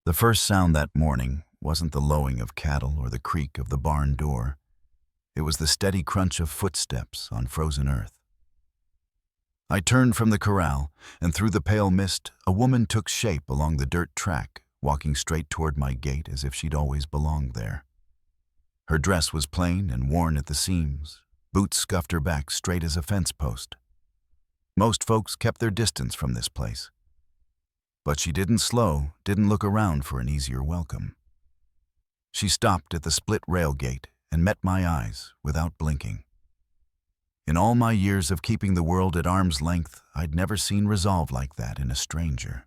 The first sound that morning wasn't the lowing of cattle or the creak of the barn door. It was the steady crunch of footsteps on frozen earth. I turned from the corral, and through the pale mist, a woman took shape along the dirt track, walking straight toward my gate as if she'd always belonged there. Her dress was plain and worn at the seams. Boots scuffed her back straight as a fence post. Most folks kept their distance from this place. But she didn't slow, didn't look around for an easier welcome. She stopped at the split rail gate and met my eyes without blinking. In all my years of keeping the world at arm's length, I'd never seen resolve like that in a stranger.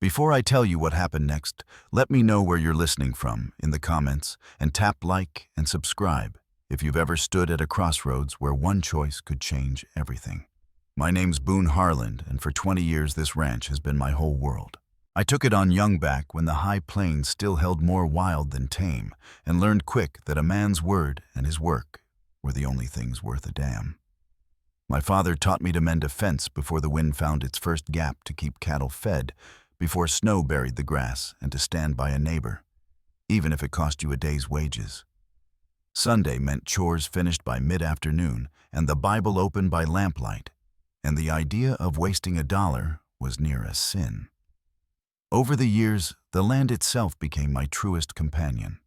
Before I tell you what happened next, let me know where you're listening from in the comments, and tap like and subscribe if you've ever stood at a crossroads where one choice could change everything. My name's Boone Harland, and for 20 years this ranch has been my whole world. I took it on young back when the high plains still held more wild than tame, and learned quick that a man's word and his work were the only things worth a damn. My father taught me to mend a fence before the wind found its first gap to keep cattle fed, before snow buried the grass, and to stand by a neighbor, even if it cost you a day's wages. Sunday meant chores finished by mid-afternoon and the Bible open by lamplight, and the idea of wasting $1 was near a sin. Over the years, the land itself became my truest companion.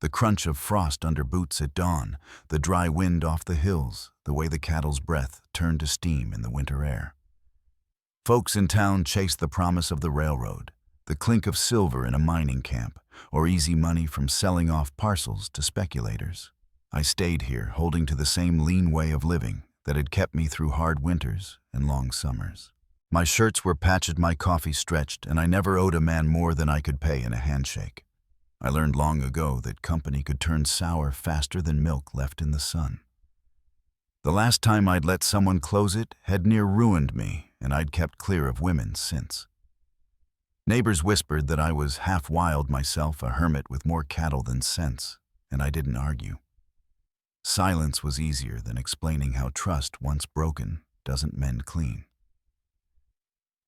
The crunch of frost under boots at dawn, the dry wind off the hills, the way the cattle's breath turned to steam in the winter air. Folks in town chased the promise of the railroad, the clink of silver in a mining camp, or easy money from selling off parcels to speculators. I stayed here, holding to the same lean way of living that had kept me through hard winters and long summers. My shirts were patched, my coffee stretched, and I never owed a man more than I could pay in a handshake. I learned long ago that company could turn sour faster than milk left in the sun. The last time I'd let someone close it had near ruined me, and I'd kept clear of women since. Neighbors whispered that I was half wild myself, a hermit with more cattle than sense, and I didn't argue. Silence was easier than explaining how trust, once broken, doesn't mend clean.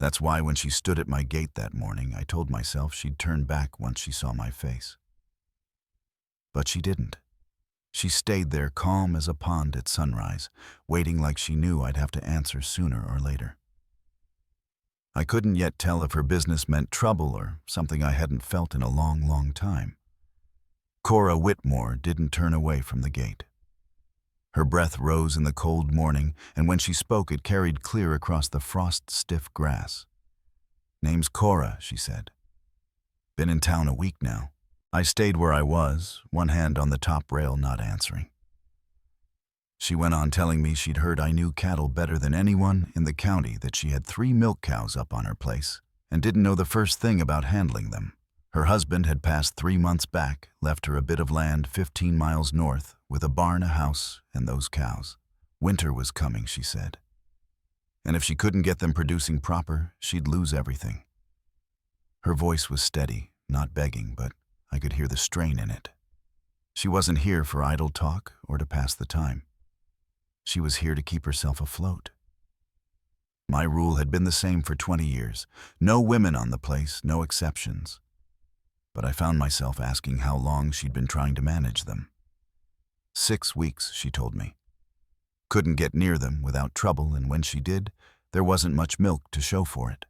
That's why when she stood at my gate that morning, I told myself she'd turn back once she saw my face. But she didn't. She stayed there calm as a pond at sunrise, waiting like she knew I'd have to answer sooner or later. I couldn't yet tell if her business meant trouble or something I hadn't felt in a long, long time. Cora Whitmore didn't turn away from the gate. Her breath rose in the cold morning, and when she spoke it carried clear across the frost-stiff grass. "Name's Cora," she said. "Been in town a week now." I stayed where I was, one hand on the top rail, not answering. She went on telling me she'd heard I knew cattle better than anyone in the county, that she had 3 milk cows up on her place, and didn't know the first thing about handling them. Her husband had passed 3 months back, left her a bit of land 15 miles north, with a barn, a house, and those cows. Winter was coming, she said. And if she couldn't get them producing proper, she'd lose everything. Her voice was steady, not begging, but I could hear the strain in it. She wasn't here for idle talk or to pass the time. She was here to keep herself afloat. My rule had been the same for 20 years. No women on the place, no exceptions. But I found myself asking how long she'd been trying to manage them. 6 weeks, she told me. Couldn't get near them without trouble, and when she did, there wasn't much milk to show for it.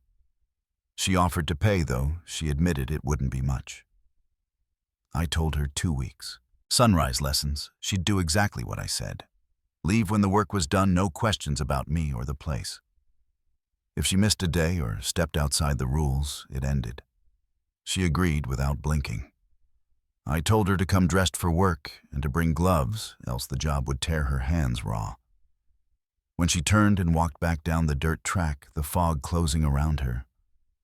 She offered to pay, though she admitted it wouldn't be much. I told her 2 weeks. Sunrise lessons, she'd do exactly what I said. Leave when the work was done, no questions about me or the place. If she missed a day or stepped outside the rules, it ended. She agreed without blinking. I told her to come dressed for work and to bring gloves, else the job would tear her hands raw. When she turned and walked back down the dirt track, the fog closing around her,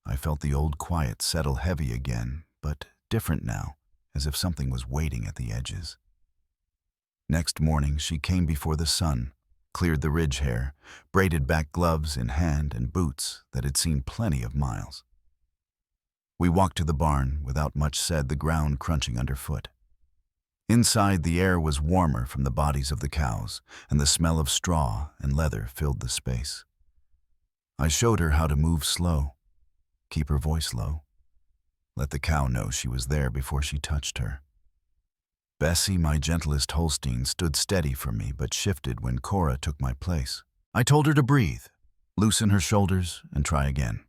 I felt the old quiet settle heavy again, but different now, as if something was waiting at the edges. Next morning, she came before the sun, cleared the ridge hair, braided back gloves in hand and boots that had seen plenty of miles. We walked to the barn, without much said, the ground crunching underfoot. Inside, the air was warmer from the bodies of the cows, and the smell of straw and leather filled the space. I showed her how to move slow, keep her voice low. let the cow know she was there before she touched her. Bessie, my gentlest Holstein, stood steady for me but shifted when Cora took my place. I told her to breathe, loosen her shoulders, and try again.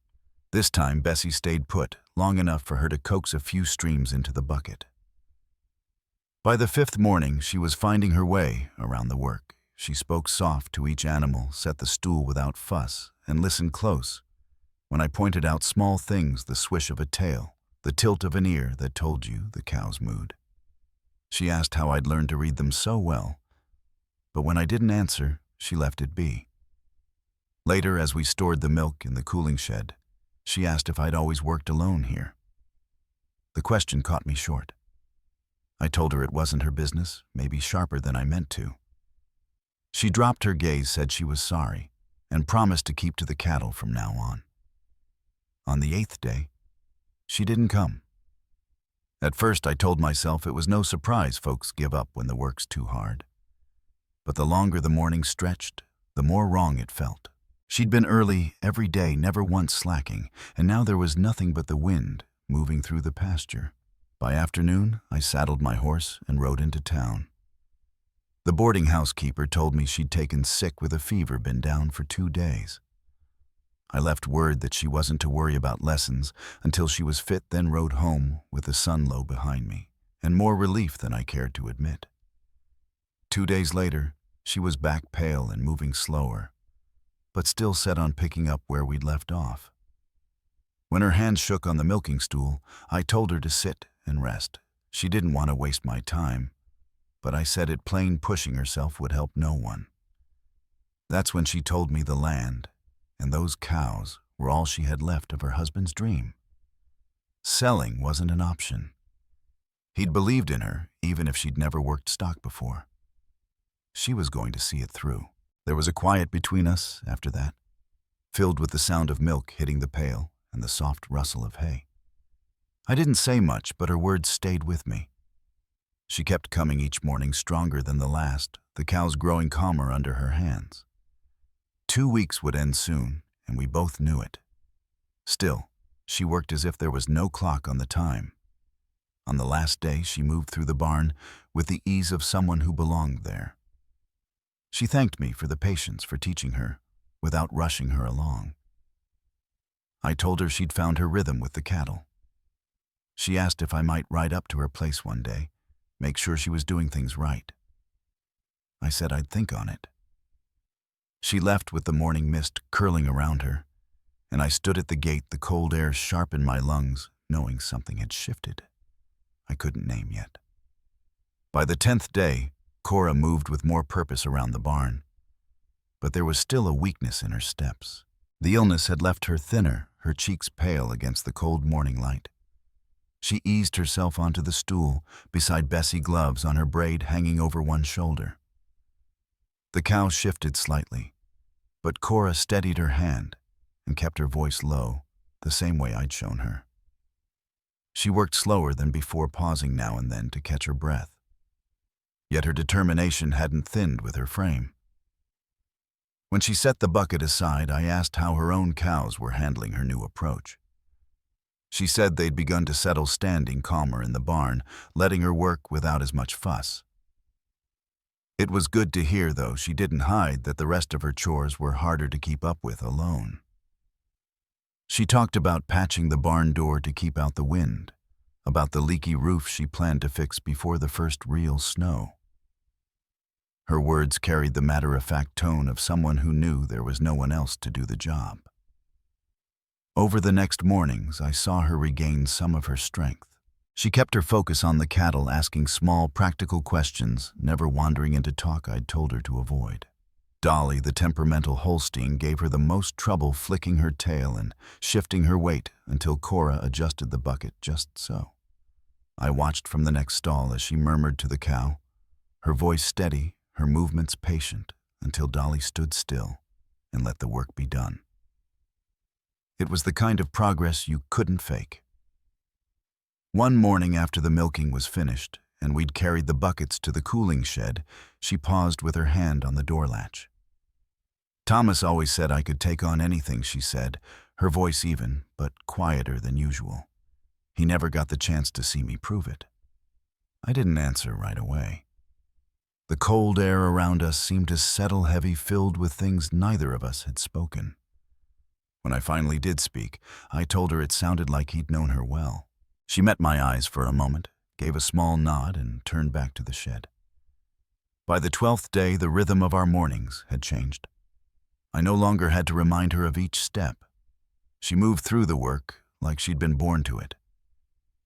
This time, Bessie stayed put, long enough for her to coax a few streams into the bucket. By the fifth morning, she was finding her way around the work. She spoke soft to each animal, set the stool without fuss, and listened close. When I pointed out small things, the swish of a tail, the tilt of an ear that told you the cow's mood. She asked how I'd learned to read them so well, but when I didn't answer, she left it be. Later, as we stored the milk in the cooling shed, she asked if I'd always worked alone here. The question caught me short. I told her it wasn't her business, maybe sharper than I meant to. She dropped her gaze, said she was sorry, and promised to keep to the cattle from now on. On the 8th day, she didn't come. At first, I told myself it was no surprise folks give up when the work's too hard. But the longer the morning stretched, the more wrong it felt. She'd been early every day, never once slacking, and now there was nothing but the wind moving through the pasture. By afternoon, I saddled my horse and rode into town. The boarding house keeper told me she'd taken sick with a fever, been down for 2 days. I left word that she wasn't to worry about lessons until she was fit, then rode home with the sun low behind me, and more relief than I cared to admit. 2 days later, she was back pale and moving slower, but still set on picking up where we'd left off. When her hand shook on the milking stool, I told her to sit and rest. She didn't want to waste my time, but I said it plain, pushing herself would help no one. That's when she told me the land and those cows were all she had left of her husband's dream. Selling wasn't an option. He'd believed in her, even if she'd never worked stock before. She was going to see it through. There was a quiet between us after that, filled with the sound of milk hitting the pail and the soft rustle of hay. I didn't say much, but her words stayed with me. She kept coming each morning, stronger than the last, the cows growing calmer under her hands. 2 weeks would end soon, and we both knew it. Still, she worked as if there was no clock on the time. On the last day, she moved through the barn with the ease of someone who belonged there. She thanked me for the patience for teaching her, without rushing her along. I told her she'd found her rhythm with the cattle. She asked if I might ride up to her place one day, make sure she was doing things right. I said I'd think on it. She left with the morning mist curling around her, and I stood at the gate, the cold air sharp in my lungs, knowing something had shifted. I couldn't name yet. By the 10th day, Cora moved with more purpose around the barn, but there was still a weakness in her steps. The illness had left her thinner, her cheeks pale against the cold morning light. She eased herself onto the stool, beside Bessie, gloves on her braid hanging over one shoulder. The cow shifted slightly, but Cora steadied her hand and kept her voice low, the same way I'd shown her. She worked slower than before, pausing now and then to catch her breath. Yet her determination hadn't thinned with her frame. When she set the bucket aside, I asked how her own cows were handling her new approach. She said they'd begun to settle, standing calmer in the barn, letting her work without as much fuss. It was good to hear, though. She didn't hide that the rest of her chores were harder to keep up with alone. She talked about patching the barn door to keep out the wind, about the leaky roof she planned to fix before the first real snow. Her words carried the matter-of-fact tone of someone who knew there was no one else to do the job. Over the next mornings, I saw her regain some of her strength. She kept her focus on the cattle, asking small, practical questions, never wandering into talk I'd told her to avoid. Dolly, the temperamental Holstein, gave her the most trouble, flicking her tail and shifting her weight until Cora adjusted the bucket just so. I watched from the next stall as she murmured to the cow, her voice steady, her movements patient, until Dolly stood still and let the work be done. It was the kind of progress you couldn't fake. One morning after the milking was finished, and we'd carried the buckets to the cooling shed, she paused with her hand on the door latch. Thomas always said I could take on anything, she said, her voice even, but quieter than usual. He never got the chance to see me prove it. I didn't answer right away. The cold air around us seemed to settle heavy, filled with things neither of us had spoken. When I finally did speak, I told her it sounded like he'd known her well. She met my eyes for a moment, gave a small nod, and turned back to the shed. By the 12th day, the rhythm of our mornings had changed. I no longer had to remind her of each step. She moved through the work like she'd been born to it.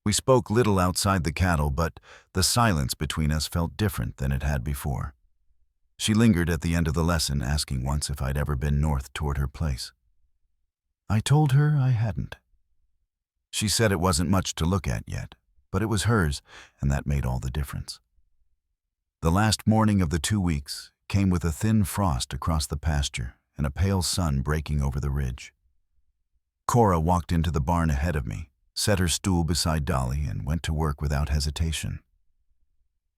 We spoke little outside the cattle, but the silence between us felt different than it had before. She lingered at the end of the lesson, asking once if I'd ever been north toward her place. I told her I hadn't. She said it wasn't much to look at yet, but it was hers, and that made all the difference. The last morning of the 2 weeks came with a thin frost across the pasture and a pale sun breaking over the ridge. Cora walked into the barn ahead of me, set her stool beside Dolly, and went to work without hesitation.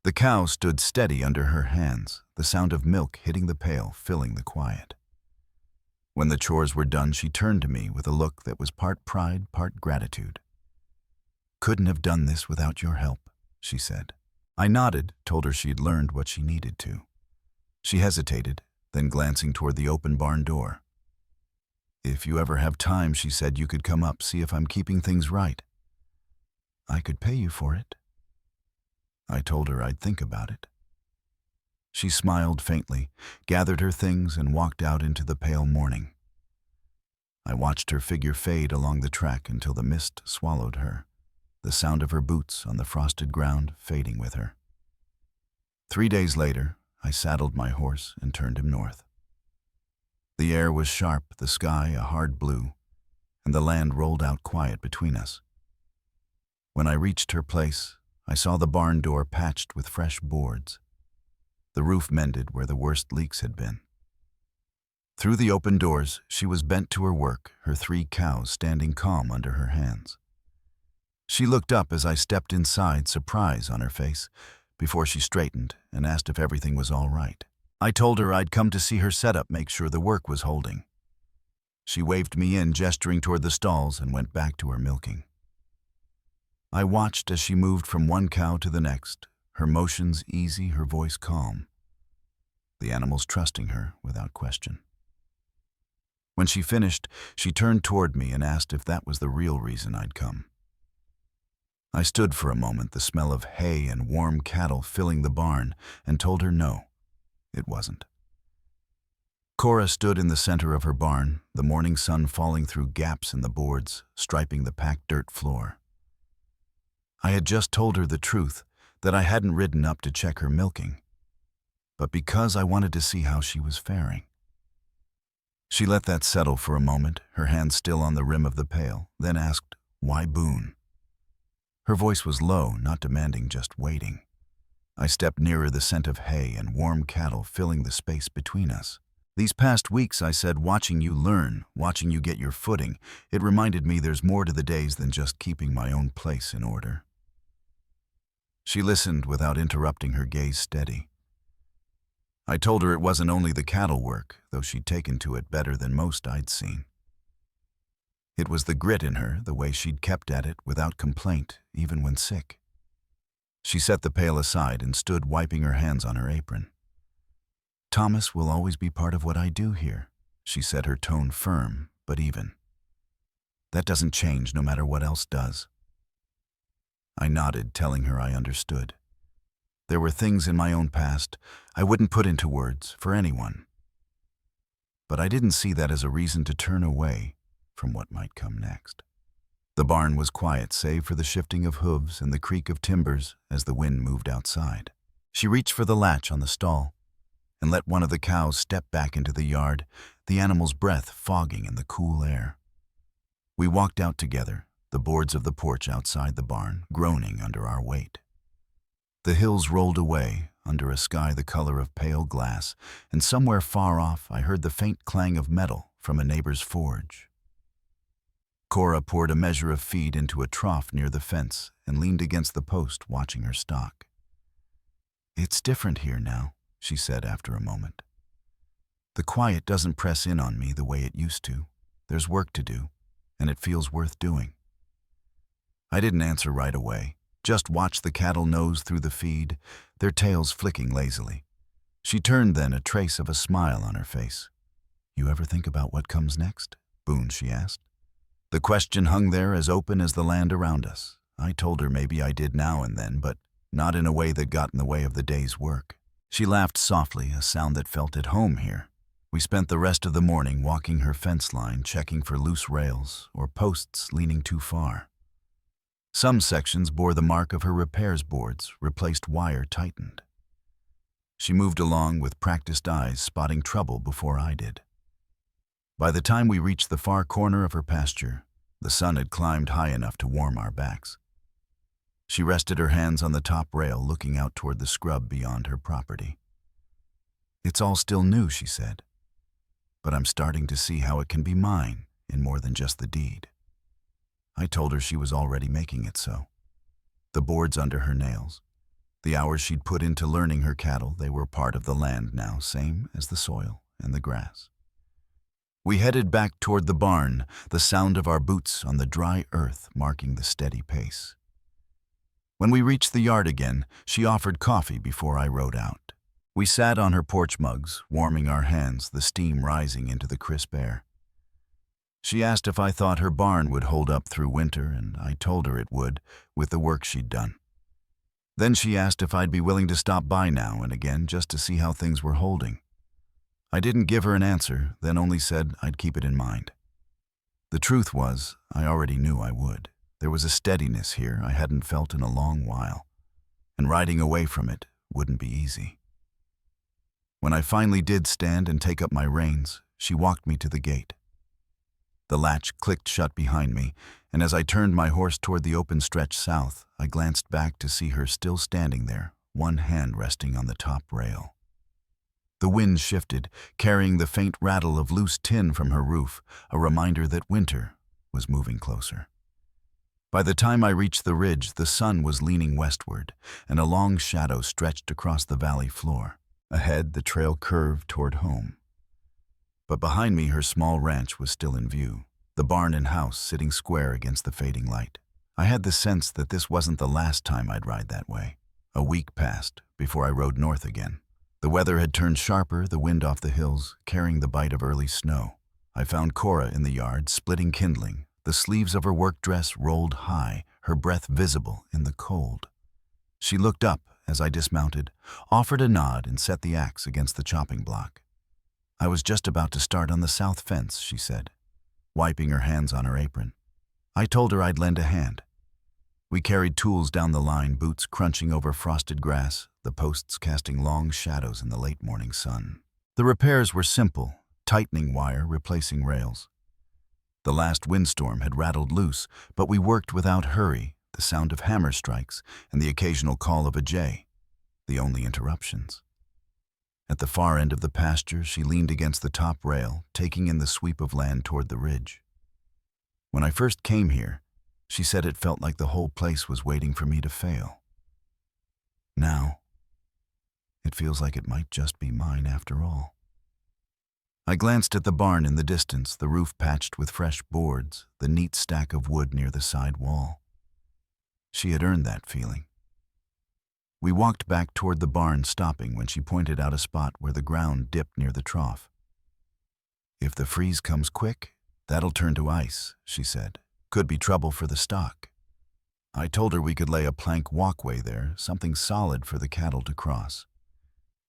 The cow stood steady under her hands, the sound of milk hitting the pail filling the quiet. When the chores were done, she turned to me with a look that was part pride, part gratitude. "Couldn't have done this without your help," she said. I nodded, told her she'd learned what she needed to. She hesitated, then glancing toward the open barn door. "If you ever have time," she said, "you could come up, see if I'm keeping things right." "I could pay you for it." I told her I'd think about it. She smiled faintly, gathered her things, and walked out into the pale morning. I watched her figure fade along the track until the mist swallowed her, the sound of her boots on the frosted ground fading with her. 3 days later, I saddled my horse and turned him north. The air was sharp, the sky a hard blue, and the land rolled out quiet between us. When I reached her place, I saw the barn door patched with fresh boards, the roof mended where the worst leaks had been. Through the open doors, she was bent to her work, her 3 cows standing calm under her hands. She looked up as I stepped inside, surprise on her face, before she straightened and asked if everything was all right. I told her I'd come to see her setup, make sure the work was holding. She waved me in, gesturing toward the stalls, and went back to her milking. I watched as she moved from one cow to the next, her motions easy, her voice calm. The animals trusting her without question. When she finished, she turned toward me and asked if that was the real reason I'd come. I stood for a moment, the smell of hay and warm cattle filling the barn, and told her no, it wasn't. Cora stood in the center of her barn, the morning sun falling through gaps in the boards, striping the packed dirt floor. I had just told her the truth, that I hadn't ridden up to check her milking, but because I wanted to see how she was faring. She let that settle for a moment, her hand still on the rim of the pail, then asked, "Why Boone?" Her voice was low, not demanding, just waiting. I stepped nearer, the scent of hay and warm cattle filling the space between us. "These past weeks," I said, "watching you learn, watching you get your footing, it reminded me there's more to the days than just keeping my own place in order." She listened without interrupting, her gaze steady. I told her it wasn't only the cattle work, though she'd taken to it better than most I'd seen. It was the grit in her, the way she'd kept at it without complaint, even when sick. She set the pail aside and stood wiping her hands on her apron. "Thomas will always be part of what I do here," she said, her tone firm but even. "That doesn't change no matter what else does." I nodded, telling her I understood. There were things in my own past I wouldn't put into words for anyone. But I didn't see that as a reason to turn away from what might come next. The barn was quiet, save for the shifting of hooves and the creak of timbers as the wind moved outside. She reached for the latch on the stall and let one of the cows step back into the yard, the animal's breath fogging in the cool air. We walked out together, the boards of the porch outside the barn groaning under our weight. The hills rolled away under a sky the color of pale glass, and somewhere far off I heard the faint clang of metal from a neighbor's forge. Cora poured a measure of feed into a trough near the fence and leaned against the post, watching her stock. "It's different here now," she said after a moment. "The quiet doesn't press in on me the way it used to. There's work to do, and it feels worth doing." I didn't answer right away, just watched the cattle nose through the feed, their tails flicking lazily. She turned then, a trace of a smile on her face. "You ever think about what comes next?" Boone, she asked. The question hung there as open as the land around us. I told her maybe I did now and then, but not in a way that got in the way of the day's work. She laughed softly, a sound that felt at home here. We spent the rest of the morning walking her fence line, checking for loose rails or posts leaning too far. Some sections bore the mark of her repairs boards, replaced wire tightened. She moved along with practiced eyes, spotting trouble before I did. By the time we reached the far corner of her pasture, the sun had climbed high enough to warm our backs. She rested her hands on the top rail, looking out toward the scrub beyond her property. "It's all still new," she said, "but I'm starting to see how it can be mine in more than just the deed." I told her she was already making it so. The boards under her nails, the hours she'd put into learning her cattle, they were part of the land now, same as the soil and the grass. We headed back toward the barn, the sound of our boots on the dry earth marking the steady pace. When we reached the yard again, she offered coffee before I rode out. We sat on her porch mugs, warming our hands, the steam rising into the crisp air. She asked if I thought her barn would hold up through winter, and I told her it would, with the work she'd done. Then she asked if I'd be willing to stop by now and again just to see how things were holding. I didn't give her an answer, then only said I'd keep it in mind. The truth was, I already knew I would. There was a steadiness here I hadn't felt in a long while, and riding away from it wouldn't be easy. When I finally did stand and take up my reins, she walked me to the gate. The latch clicked shut behind me, and as I turned my horse toward the open stretch south, I glanced back to see her still standing there, one hand resting on the top rail. The wind shifted, carrying the faint rattle of loose tin from her roof, a reminder that winter was moving closer. By the time I reached the ridge, the sun was leaning westward, and a long shadow stretched across the valley floor. Ahead, the trail curved toward home. But behind me, her small ranch was still in view, the barn and house sitting square against the fading light. I had the sense that this wasn't the last time I'd ride that way. A week passed before I rode north again. The weather had turned sharper, the wind off the hills, carrying the bite of early snow. I found Cora in the yard, splitting kindling, the sleeves of her work dress rolled high, her breath visible in the cold. She looked up as I dismounted, offered a nod, and set the axe against the chopping block. "I was just about to start on the south fence," she said, wiping her hands on her apron. I told her I'd lend a hand. We carried tools down the line, boots crunching over frosted grass, the posts casting long shadows in the late morning sun. The repairs were simple, tightening wire, replacing rails. The last windstorm had rattled loose, but we worked without hurry, the sound of hammer strikes and the occasional call of a jay, the only interruptions. At the far end of the pasture, she leaned against the top rail, taking in the sweep of land toward the ridge. When I first came here, she said it felt like the whole place was waiting for me to fail. Now, it feels like it might just be mine after all. I glanced at the barn in the distance, the roof patched with fresh boards, the neat stack of wood near the side wall. She had earned that feeling. We walked back toward the barn, stopping when she pointed out a spot where the ground dipped near the trough. "If the freeze comes quick, that'll turn to ice," she said. "Could be trouble for the stock." I told her we could lay a plank walkway there, something solid for the cattle to cross.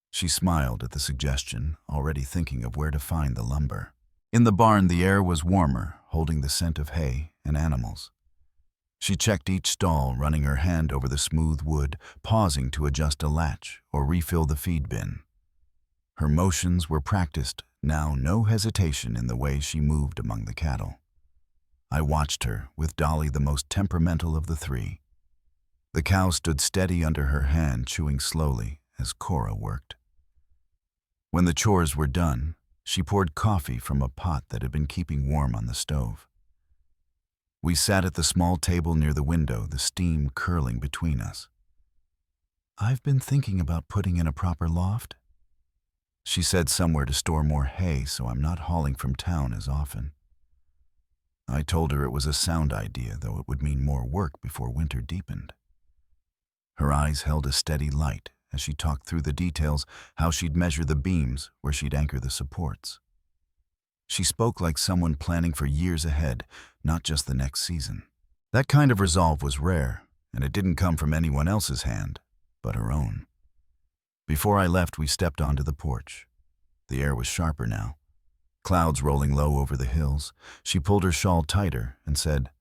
She smiled at the suggestion, already thinking of where to find the lumber. In the barn, the air was warmer, holding the scent of hay and animals. She checked each stall, running her hand over the smooth wood, pausing to adjust a latch or refill the feed bin. Her motions were practiced, now no hesitation in the way she moved among the cattle. I watched her, with Dolly the most temperamental of the three. The cow stood steady under her hand, chewing slowly as Cora worked. When the chores were done, she poured coffee from a pot that had been keeping warm on the stove. We sat at the small table near the window, the steam curling between us. "I've been thinking about putting in a proper loft," she said, "somewhere to store more hay so I'm not hauling from town as often." I told her it was a sound idea, though it would mean more work before winter deepened. Her eyes held a steady light as she talked through the details, how she'd measure the beams, where she'd anchor the supports. She spoke like someone planning for years ahead, not just the next season. That kind of resolve was rare, and it didn't come from anyone else's hand, but her own. Before I left, we stepped onto the porch. The air was sharper now, clouds rolling low over the hills. She pulled her shawl tighter and said,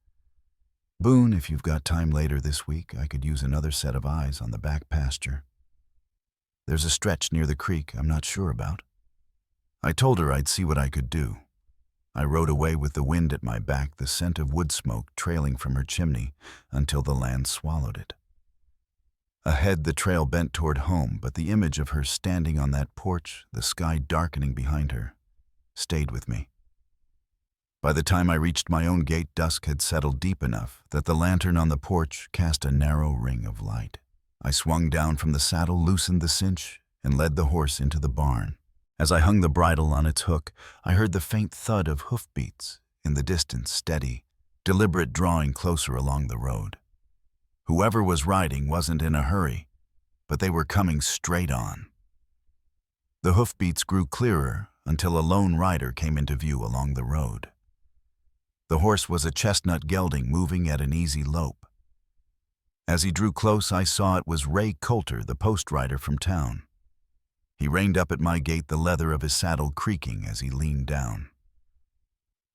"Boone, if you've got time later this week, I could use another set of eyes on the back pasture. There's a stretch near the creek I'm not sure about." I told her I'd see what I could do. I rode away with the wind at my back, the scent of wood smoke trailing from her chimney until the land swallowed it. Ahead, the trail bent toward home, but the image of her standing on that porch, the sky darkening behind her, stayed with me. By the time I reached my own gate, dusk had settled deep enough that the lantern on the porch cast a narrow ring of light. I swung down from the saddle, loosened the cinch, and led the horse into the barn. As I hung the bridle on its hook, I heard the faint thud of hoofbeats, in the distance steady, deliberate drawing closer along the road. Whoever was riding wasn't in a hurry, but they were coming straight on. The hoofbeats grew clearer until a lone rider came into view along the road. The horse was a chestnut gelding moving at an easy lope. As he drew close, I saw it was Ray Coulter, the post rider from town. He reined up at my gate, the leather of his saddle creaking as he leaned down.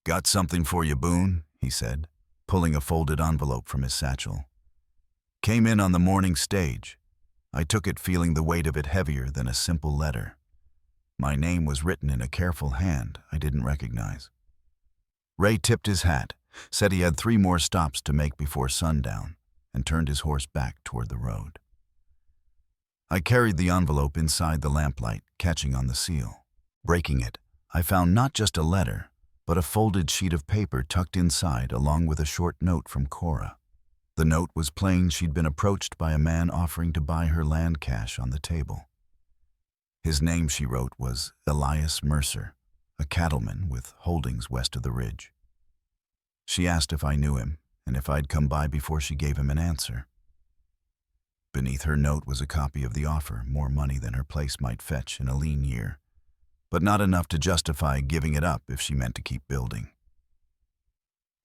"Got something for you, Boone," he said, pulling a folded envelope from his satchel. "Came in on the morning stage. I took it feeling the weight of it heavier than a simple letter. My name was written in a careful hand I didn't recognize." Ray tipped his hat, said he had 3 more stops to make before sundown, and turned his horse back toward the road. I carried the envelope inside the lamplight, catching on the seal. Breaking it, I found not just a letter, but a folded sheet of paper tucked inside along with a short note from Cora. The note was plain. She'd been approached by a man offering to buy her land cash on the table. His name, she wrote, was Elias Mercer, a cattleman with holdings west of the ridge. She asked if I knew him and if I'd come by before she gave him an answer. Beneath her note was a copy of the offer, more money than her place might fetch in a lean year, but not enough to justify giving it up if she meant to keep building.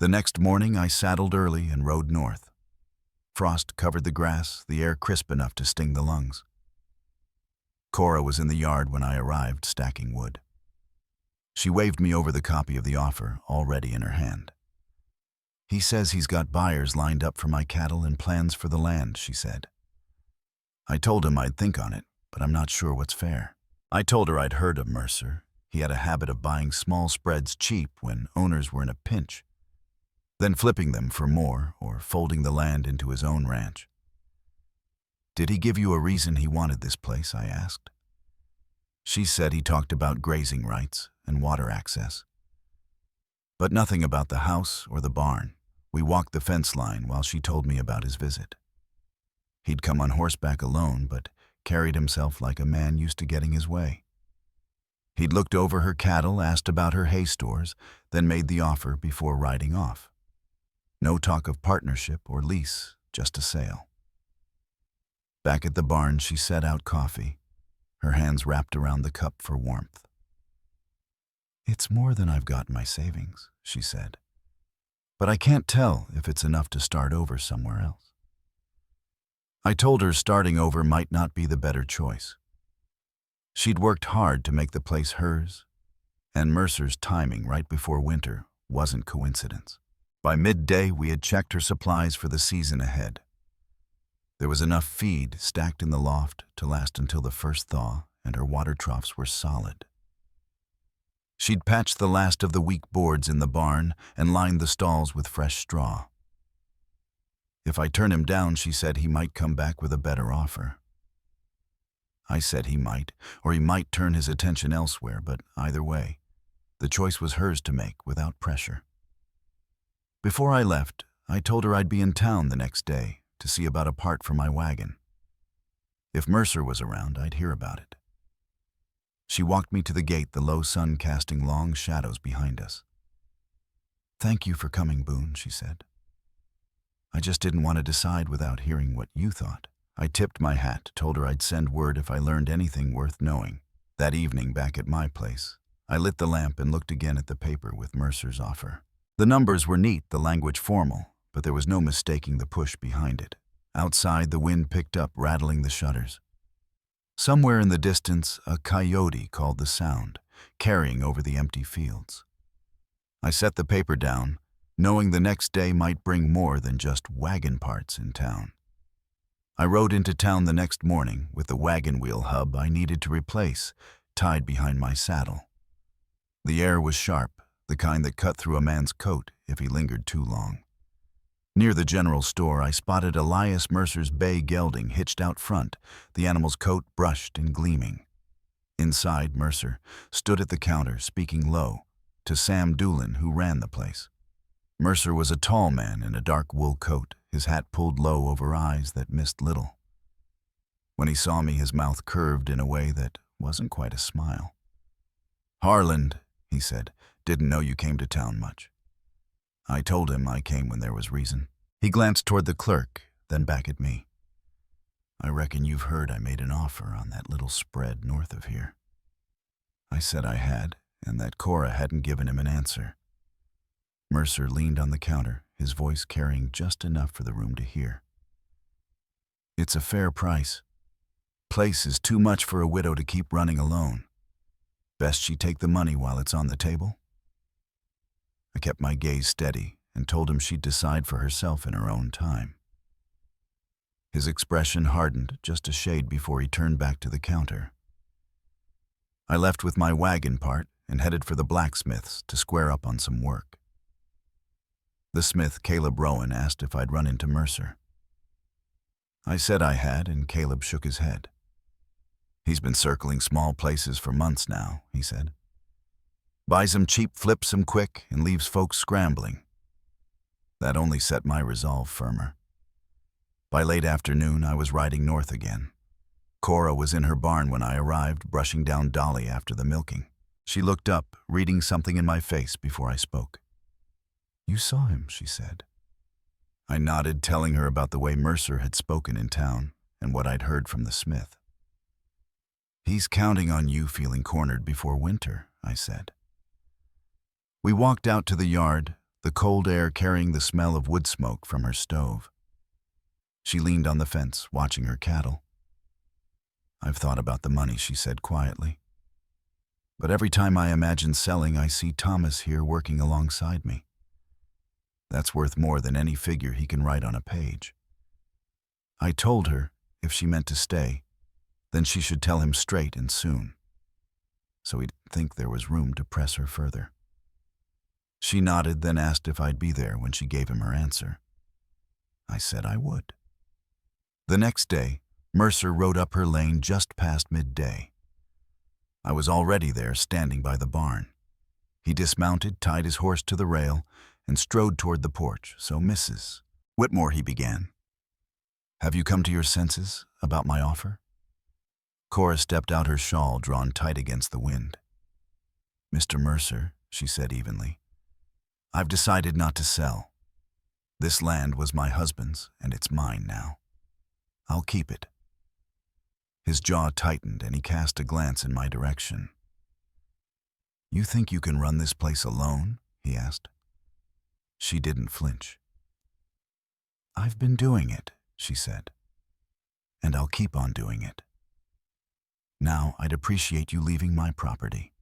The next morning, I saddled early and rode north. Frost covered the grass, the air crisp enough to sting the lungs. Cora was in the yard when I arrived, stacking wood. She waved me over the copy of the offer, already in her hand. "He says he's got buyers lined up for my cattle and plans for the land," she said. I told him I'd think on it, but I'm not sure what's fair. I told her I'd heard of Mercer. He had a habit of buying small spreads cheap when owners were in a pinch, then flipping them for more or folding the land into his own ranch. "Did he give you a reason he wanted this place?" I asked. She said he talked about grazing rights and water access, but nothing about the house or the barn. We walked the fence line while she told me about his visit. He'd come on horseback alone, but carried himself like a man used to getting his way. He'd looked over her cattle, asked about her hay stores, then made the offer before riding off. No talk of partnership or lease, just a sale. Back at the barn, she set out coffee, her hands wrapped around the cup for warmth. "It's more than I've got in my savings," she said, "but I can't tell if it's enough to start over somewhere else." I told her starting over might not be the better choice. She'd worked hard to make the place hers, and Mercer's timing right before winter wasn't coincidence. By midday, we had checked her supplies for the season ahead. There was enough feed stacked in the loft to last until the first thaw, and her water troughs were solid. She'd patched the last of the weak boards in the barn and lined the stalls with fresh straw. If I turned him down, she said he might come back with a better offer. I said he might, or he might turn his attention elsewhere, but either way, the choice was hers to make without pressure. Before I left, I told her I'd be in town the next day to see about a part for my wagon. If Mercer was around, I'd hear about it. She walked me to the gate, the low sun casting long shadows behind us. "Thank you for coming, Boone," she said. "I just didn't want to decide without hearing what you thought." I tipped my hat, told her I'd send word if I learned anything worth knowing. That evening, back at my place, I lit the lamp and looked again at the paper with Mercer's offer. The numbers were neat, the language formal, but there was no mistaking the push behind it. Outside, the wind picked up, rattling the shutters. Somewhere in the distance, a coyote called the sound, carrying over the empty fields. I set the paper down, knowing the next day might bring more than just wagon parts in town. I rode into town the next morning with the wagon wheel hub I needed to replace, tied behind my saddle. The air was sharp, the kind that cut through a man's coat if he lingered too long. Near the general store, I spotted Elias Mercer's bay gelding hitched out front, the animal's coat brushed and gleaming. Inside, Mercer stood at the counter, speaking low, to Sam Doolin, who ran the place. Mercer was a tall man in a dark wool coat, his hat pulled low over eyes that missed little. When he saw me, his mouth curved in a way that wasn't quite a smile. "Harland," he said, "didn't know you came to town much." I told him I came when there was reason. He glanced toward the clerk, then back at me. "I reckon you've heard I made an offer on that little spread north of here." I said I had, and that Cora hadn't given him an answer. Mercer leaned on the counter, his voice carrying just enough for the room to hear. "It's a fair price. Place is too much for a widow to keep running alone. Best she take the money while it's on the table." I kept my gaze steady and told him she'd decide for herself in her own time. His expression hardened just a shade before he turned back to the counter. I left with my wagon part and headed for the blacksmith's to square up on some work. The smith, Caleb Rowan, asked if I'd run into Mercer. I said I had, and Caleb shook his head. "He's been circling small places for months now," he said. "Buys 'em cheap, flips 'em quick, and leaves folks scrambling." That only set my resolve firmer. By late afternoon, I was riding north again. Cora was in her barn when I arrived, brushing down Dolly after the milking. She looked up, reading something in my face before I spoke. "You saw him," she said. I nodded, telling her about the way Mercer had spoken in town and what I'd heard from the smith. "He's counting on you feeling cornered before winter," I said. We walked out to the yard, the cold air carrying the smell of wood smoke from her stove. She leaned on the fence, watching her cattle. "I've thought about the money," she said quietly. "But every time I imagine selling, I see Thomas here working alongside me. That's worth more than any figure he can write on a page." I told her if she meant to stay, then she should tell him straight and soon, so he'd think there was room to press her further. She nodded, then asked if I'd be there when she gave him her answer. I said I would. The next day, Mercer rode up her lane just past midday. I was already there, standing by the barn. He dismounted, tied his horse to the rail, and strode toward the porch. "So, Mrs. Whitmore," he began, "have you come to your senses about my offer?" Cora stepped out, her shawl drawn tight against the wind. "Mr. Mercer," she said evenly, "I've decided not to sell. This land was my husband's, and it's mine now. I'll keep it." His jaw tightened, and he cast a glance in my direction. "You think you can run this place alone?" he asked. She didn't flinch. "I've been doing it," she said, "and I'll keep on doing it. Now I'd appreciate you leaving my property."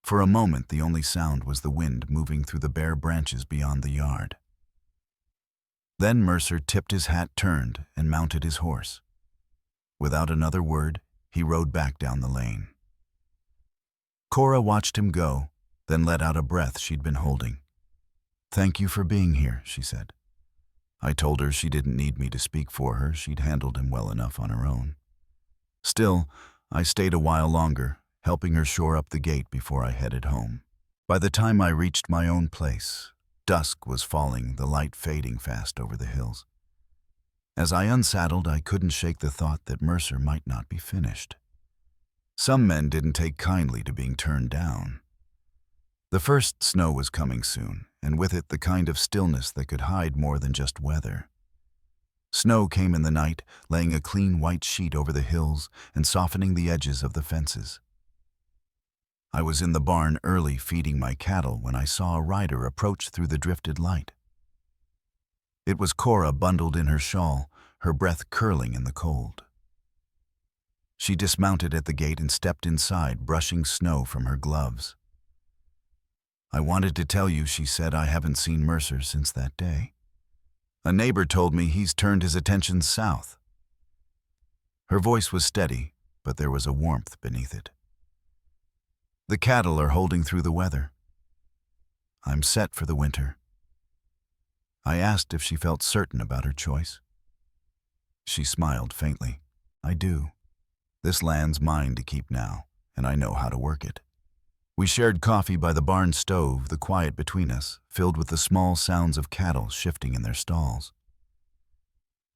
For a moment, the only sound was the wind moving through the bare branches beyond the yard. Then Mercer tipped his hat, turned, and mounted his horse. Without another word, he rode back down the lane. Cora watched him go, then let out a breath she'd been holding. "Thank you for being here," she said. I told her she didn't need me to speak for her. She'd handled him well enough on her own. Still, I stayed a while longer, helping her shore up the gate before I headed home. By the time I reached my own place, dusk was falling, the light fading fast over the hills. As I unsaddled, I couldn't shake the thought that Mercer might not be finished. Some men didn't take kindly to being turned down. The first snow was coming soon, and with it the kind of stillness that could hide more than just weather. Snow came in the night, laying a clean white sheet over the hills and softening the edges of the fences. I was in the barn early feeding my cattle when I saw a rider approach through the drifted light. It was Cora bundled in her shawl, her breath curling in the cold. She dismounted at the gate and stepped inside, brushing snow from her gloves. "I wanted to tell you," she said, "I haven't seen Mercer since that day. A neighbor told me he's turned his attention south." Her voice was steady, but there was a warmth beneath it. "The cattle are holding through the weather. I'm set for the winter." I asked if she felt certain about her choice. She smiled faintly. "I do. This land's mine to keep now, and I know how to work it." We shared coffee by the barn stove, the quiet between us, filled with the small sounds of cattle shifting in their stalls.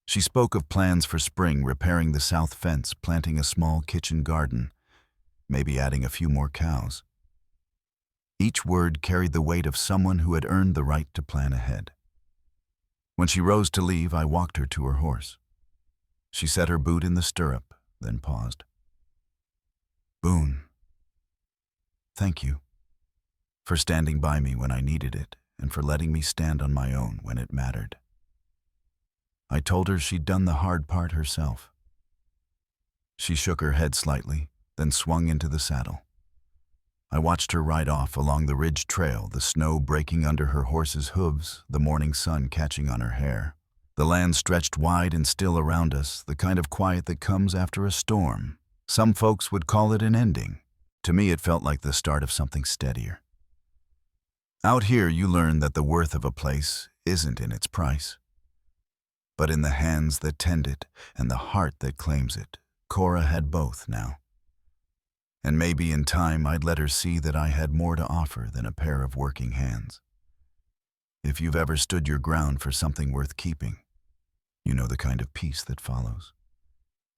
She spoke of plans for spring, repairing the south fence, planting a small kitchen garden, maybe adding a few more cows. Each word carried the weight of someone who had earned the right to plan ahead. When she rose to leave, I walked her to her horse. She set her boot in the stirrup, then paused. "Boone, thank you for standing by me when I needed it and for letting me stand on my own when it mattered." I told her she'd done the hard part herself. She shook her head slightly, then swung into the saddle. I watched her ride off along the ridge trail, the snow breaking under her horse's hooves, the morning sun catching on her hair. The land stretched wide and still around us, the kind of quiet that comes after a storm. Some folks would call it an ending. To me, it felt like the start of something steadier. Out here, you learn that the worth of a place isn't in its price, but in the hands that tend it and the heart that claims it. Cora had both now. And maybe in time I'd let her see that I had more to offer than a pair of working hands. If you've ever stood your ground for something worth keeping, you know the kind of peace that follows.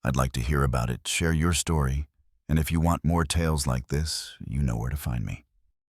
I'd like to hear about it, share your story, and if you want more tales like this, you know where to find me.